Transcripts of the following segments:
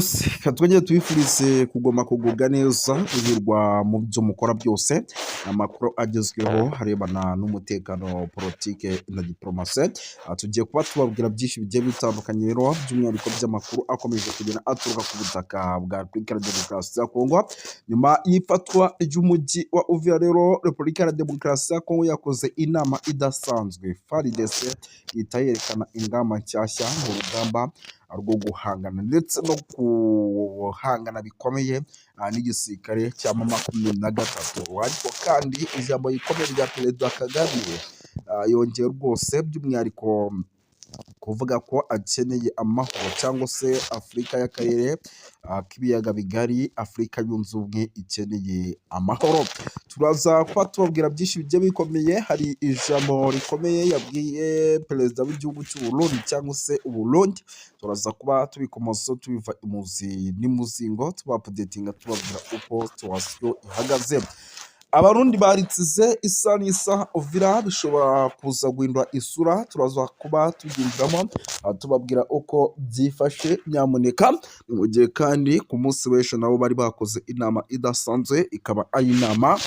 Twongere tubifurize kugubwa neza uhirwa mu byo mukora byose. Amakuru agezweho harebana n'umutekano, politike na diplomasi. Tugiye kuba tubabwira byinshi bigiye bitandukanye rero, by'umwihariko by'amakuru akomeje kugenda aturuka ku butaka bwa Repubulika ya Demokarasi ya Kongo. Nyuma y'ifatwa ry'umujyi wa Uvira rero, Repubulika ya Demokarasi ya Kongo yakoze inama idasanzwe. FARDC ihita yerekana ingamba nshyashya mu rugamba rwo guhangana ndetse no guhangana bikomeye n'igisirikare cya M23. Ariko kandi ijambo rikomeye rya Perezida Kagame yongeye rwose by'umwihariko kuvuga ko akeneye amahoro cyangwa se Afurika y'akarere k'ibiyaga bigari, Afurika yunze ubumwe ikeneye amahoro. Turaza kuba tubabwira byinshi bigiye bikomeye. Hari ijambo rikomeye yabwiye perezida w'igihugu cy'u Burundi cyangwa se Uburundi. Turaza kuba tubikomoza tubiva imuzi n'imuzingo, tubapudetinga tubabwira uko situwasiyo ihagaze. Abarundi baritsize isa n'isa Uvira bishobora kuza guhindura isura. Turaza kuba tubyinjiramo tubabwira uko byifashe nyamuneka. Mu gihe kandi ku munsi w'ejo nabo bari bakoze inama idasanzwe, ikaba ari inama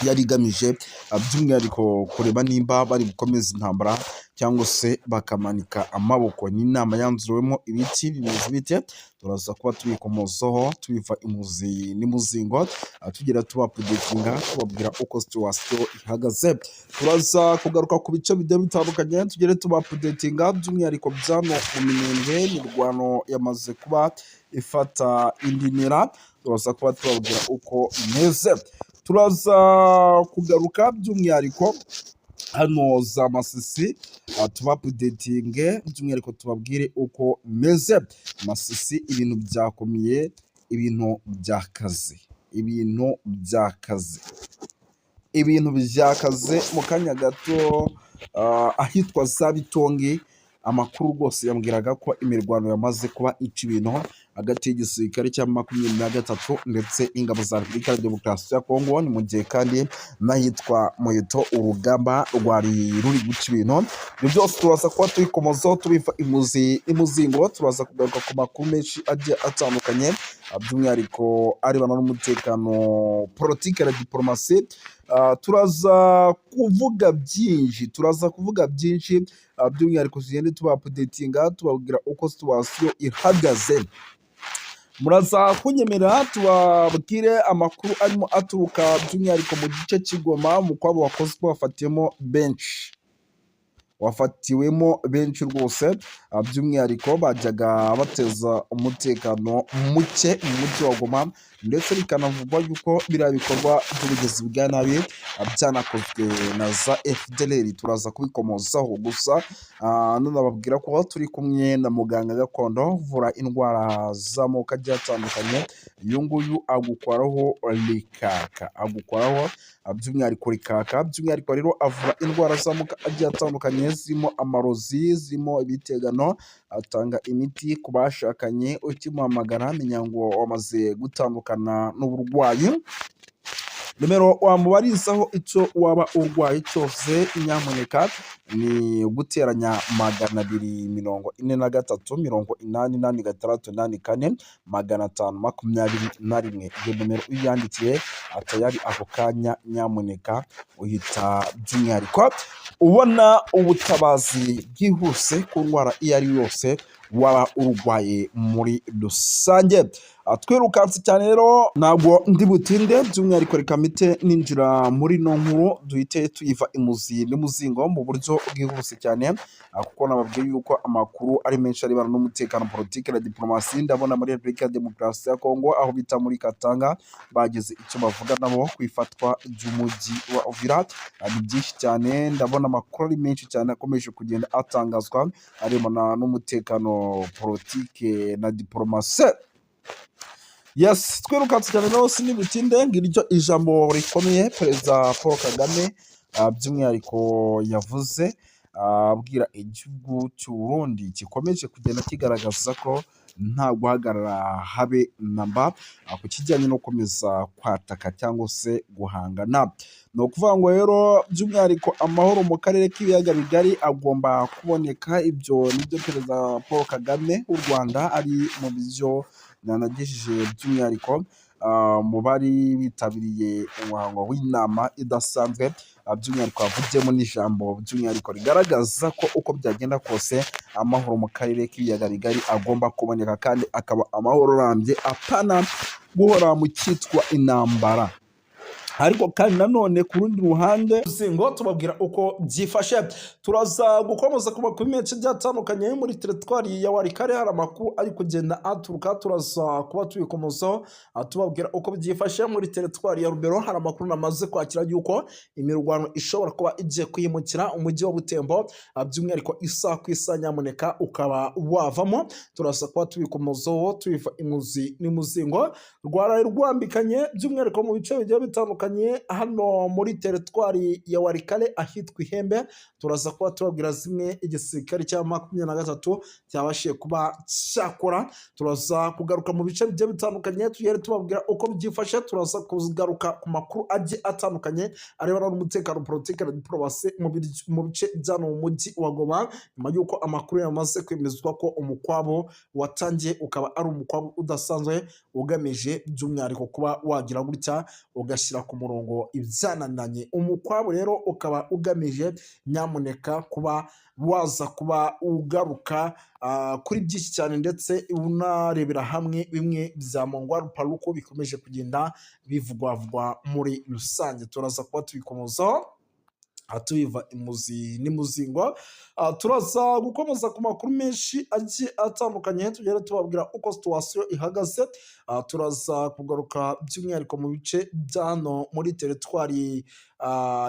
yari igamije by'umwihariko kureba nimba bari gukomeza intambara cyangwa se bakamanika amaboko. Ni inama yanzuriwemo ibiki bimeze bite. Turaza kuba tubikomozaho tubiva imuzi n'imuzingo, tugira tubapudetinga tubabwira uko situwasiyo ihagaze. Turaza kugaruka ku bice bigiye bitandukanye, tugere tubapudetinga by'umwihariko byano mu Minembwe. Imirwano yamaze kuba ifata indi ntera. Turaza kuba tubabwira uko imeze. Turaza kugaruka by'umwihariko hano za Masisi, tubapudetinge by'umwihariko tubabwire uko meze. Masisi ibintu byakomeye, ibintu byakaze mu kanya gato. Ahitwa za Bitongi amakuru rwose yambwiraga ko imirwano yamaze kuba ica ibintu hagati y'igisirikare cya M23 ndetse n'ingabo za Repubulika ya Demokarasi ya Kongo. Ni mu gihe kandi n'ahitwa Moyeto urugamba rwari ruri guca ibintu. Ibyo byose turaza kuba tubikomozaho tubiva imuzi n'imuzingo. Turaza kugaruka ku makuru menshi agiye atandukanye by'umwihariko arebana n'umutekano, politike na diplomasi. Turaza kuvuga byinshi by'umwihariko tugende tubapudetinga tubabwira uko situwasiyo ihagaze. Muraza kunyemerera tubabwire amakuru arimo aturuka by'umwihariko mu gice cy'Igoma, mu kwabo wakoze ko wafatiwemo benshi rwose by'umwihariko bajyaga bateza umutekano muke mu mujyi wa Goma, ndetse bikanavugwa yuko biriya bikorwa by'ubugizi bwa nabi byanakozwe na za FDLR. Turaza kubikomozaho gusa nanababwira ko turi kumwe na muganga gakondo uvura indwara z'amoko agiye atandukanye. Uyu nguyu agukoraho by'umwihariko rikaka. By'umwihariko rero avura indwara z'amoko agiye atandukanye zirimo amarozi, zirimo ibitegano. Atanga imiti ku bashakanye, ukimuhamagara menya ngo wamaze gutandukana n'uburwayi. Nimero wamubarizaho icyo waba urwaye cyose nyamuneka ni guteranya 243 524 iyo nimero uyandikiye atayari ako kanya nyamuneka uhita by'umwihariko ubona ubutabazi bwihuse ku ndwara iyo ari yose waba urwaye muri rusange. Twirukanse cyane rero ntabwo ndi butinde, by'umwihariko reka mpite ninjira muri no nkuru duhite tuyiva imuzi n'imuzingo mu buryo bwihuse cyane, kuko nababwiye yuko amakuru ari menshi arebana n'umutekano, politike na diplomasi. Ndabona muri Repubulika ya Demokarasi ya Kongo aho bita muri Katanga bageze icyo bavuga nabo ku ifatwa ry'umujyi wa Uvira. Ni byinshi cyane, ndabona amakuru ari menshi cyane akomeje kugenda atangazwa arebana n'umutekano, politike na diplomasi. Yes, twirukanse cyane rero sinibutinde ngiryo ijambo rikomeye Perezida Paul Kagame by'umwihariko yavuze abwira igihugu cy'u Burundi gikomeje kugenda kigaragaza ko nta guhagarara habe namba ku kijyanye no gukomeza kwataka cyangwa se guhangana. Ni ukuvuga ngo rero by'umwihariko amahoro mu karere k'ibiyaga bigari agomba kuboneka. Ibyo nibyo Perezida Paul Kagame w'u Rwanda ari mu byo yanagejeje by'umwihariko mu bari bitabiriye umuhango w'inama idasanzwe, by'umwihariko havugiyemo n'ijambo by'umwihariko rigaragaza ko uko byagenda kose amahoro mu karere k'ibiyaga bigari agomba kuboneka kandi akaba amahoro arambye apana guhora mu cyitwa intambara. Ariko kandi nanone ku rundi ruhande ngo tubabwira uko byifashe, turaza gukomeza ku makuru menshi agiye atandukanye muri teritwari ya Walikale. Hari amakuru ari kugenda aturuka, turaza kuba tubikomozaho tubabwira uko byifashe muri teritwari ya Rubero. Hari amakuru namaze kwakira yuko imirwano ishobora kuba igiye kwimukira umujyi wa Butembo, by'umwihariko isaha ku isaha nyamuneka ukaba wavamo. Turaza kuba tubikomozaho tubiva imuzi n'imuzingo, rwaraye rwambikanye by'umwihariko mu bice bigiye bitandukanye hano muri teritwari ya Walikale ahitwa Ihembe. Turaza kuba tubabwira zimwe igisirikare cya 23 cyabashije kuba cyakora. Turaza kugaruka mu bice bigiye bitandukanye tugere tubabwira uko byifashe. Turaza kugaruka ku makuru agiye atandukanye arebana n'umutekano, politike na diplomasi mu bice byano mu mujyi wa Goma, nyuma y'uko amakuru yamaze kwemezwa ko umukwabo watangiye ukaba ari umukwabo udasanzwe ugamije by'umwihariko kuba wagira gutya ugashyira ku murongo ibyananiranye. Umukwabo rero ukaba ugamije nyamuneka kuba waza kuba ugaruka kuri byinshi cyane, ndetse unarebera hamwe bimwe bya Mongwa Paluku bikomeje kugenda bivugwavugwa muri rusange. Turaza kuba tubikomozaho tubiva imuzi n'imuzingo. Turaza gukomeza ku makuru menshi agiye atandukanye tugere tubabwira uko situwasiyo ihagaze. Turaza kugaruka by'umwihariko mu bice byano muri teritwari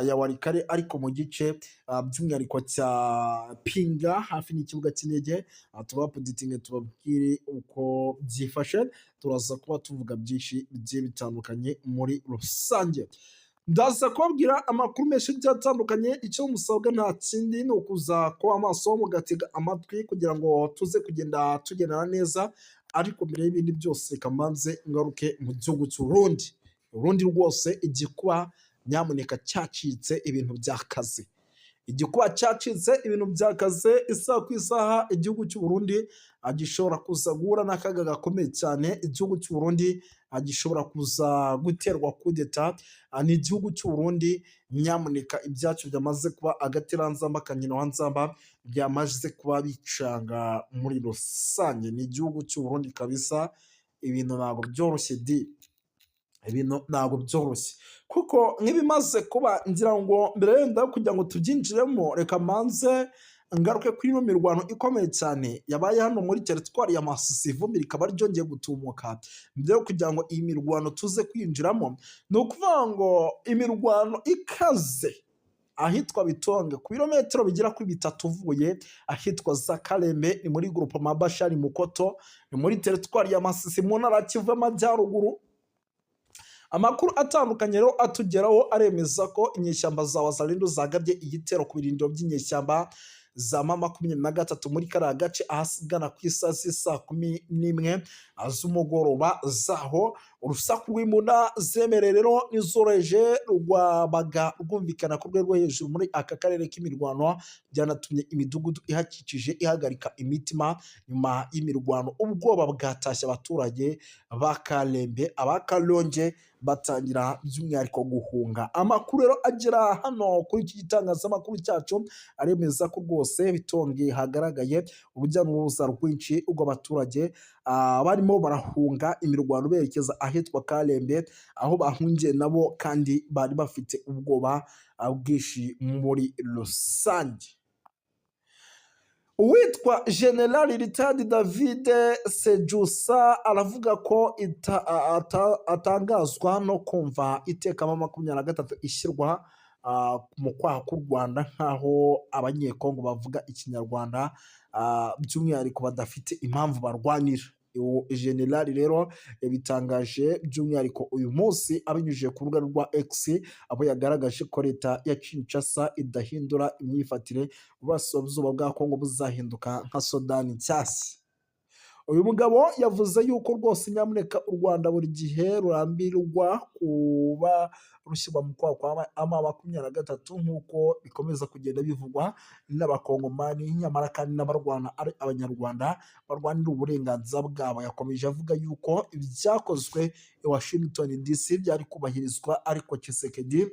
ya Walikale, ariko mu gice by'umwihariko cya Pinga hafi n'ikibuga cy'indege. Tubapoditinge tubabwire uko byifashe. Turaza kuba tuvuga byinshi bigiye bitandukanye muri rusange. Ndaza kubabwira amakuru menshi atandukanye. Icyo musabwa nta kindi ni ukuza kuba amaso mugatega amatwi kugira ngo tuze kugenda tugendana neza. Ariko mbere y'ibindi byose kamanze ngaruke mu gihugu cy'Uburundi. Uburundi rwose igikuba nyamuneka cyacitse ibintu byakaze. Igikuba cyacitse ibintu byakaze isaha ku isaha. Igihugu cy'Uburundi gishobora kuza guhura n'akaga gakomeye cyane. Igihugu cy'Uburundi gishobora kuza guterwa kudeta. Ni igihugu cy'Uburundi nyamuneka ibyacu byamaze kuba agateranzamba kanyina wanzamba, byamaze kuba bicanga muri rusange. Ni igihugu cy'Uburundi kabisa, ibintu ntabwo byoroshye ibintu ntabwo byoroshye, kuko nk'ibimaze kuba ngira ngo mbere yenda kugira ngo tubyinjiremo reka manze ngaruke kuri ino mirwano ikomeye cyane yabaye hano muri teritwari ya Masisi. Ivumbi rikaba ryongeye gutumuka. Mbere yo kugira ngo iyi mirwano tuze kwinjiramo, ni ukuvuga ngo imirwano ikaze ahitwa Bitonge ku birometero bigera kuri 3 uvuye ahitwa za Kalembe, ni muri groupe Mabashari Mukoto, ni muri teritwari ya Masisi mu ntara ya Kivu y'Amajyaruguru. Amakuru atandukanye rero atugeraho aremeza ko inyeshyamba za Wazalendo zagabye igitero ku birindiro by'inyeshyamba za M23 muri kariya gace ahasigana ku isaha z'isa 11 z'umugoroba zaho. Urusaku rw'imbunda ziremereye rero n'izoroheje rwabaga rwumvikana ku rwego hejuru muri aka karere k'imirwano, byanatumye imidugudu ihakikije ihagarika imitima. Nyuma y'imirwano ubwoba bwatashye abaturage ba Kalembe, abakalonge batangira by'umwihariko guhunga. Amakuru rero agera hano kuri iki gitangazamakuru cyacu aremeza ko rwose Bitonge hagaragaye urujya n'uruza rwinshi rw'abaturage barimo barahunga imirwano berekeza ahitwa Kalembe, aho bahungiye nabo kandi bari bafite ubwoba bwinshi muri rusange. Uwitwa General Ritadi David Sejusa aravuga ko atangazwa no kumva iteka 23 ishyirwa mu kwaha k'u Rwanda nk'aho abanyekongo bavuga ikinyarwanda by'umwihariko badafite impamvu barwanira. General rero yabitangaje by'umwihariko uyu munsi abinyujije ku rubuga rwa X, abo yagaragaje ko leta ya Kinshasa idahindura imyifatire, uburasirazuba bwa Kongo buzahinduka nka Sudani nshyashya. Uyu mugabo yavuze yuko rwose nyamuneka u Rwanda buri gihe rurambirwa kuba rushyirwa mu kwaha kwa M23 nk'uko bikomeza kugenda bivugwa n'abakongomani, nyamara kandi n'abarwana ari abanyarwanda barwanira uburenganzira bwabo. Yakomeje avuga yuko ibyakozwe i Washington DC byari kubahirizwa, ariko Tshisekedi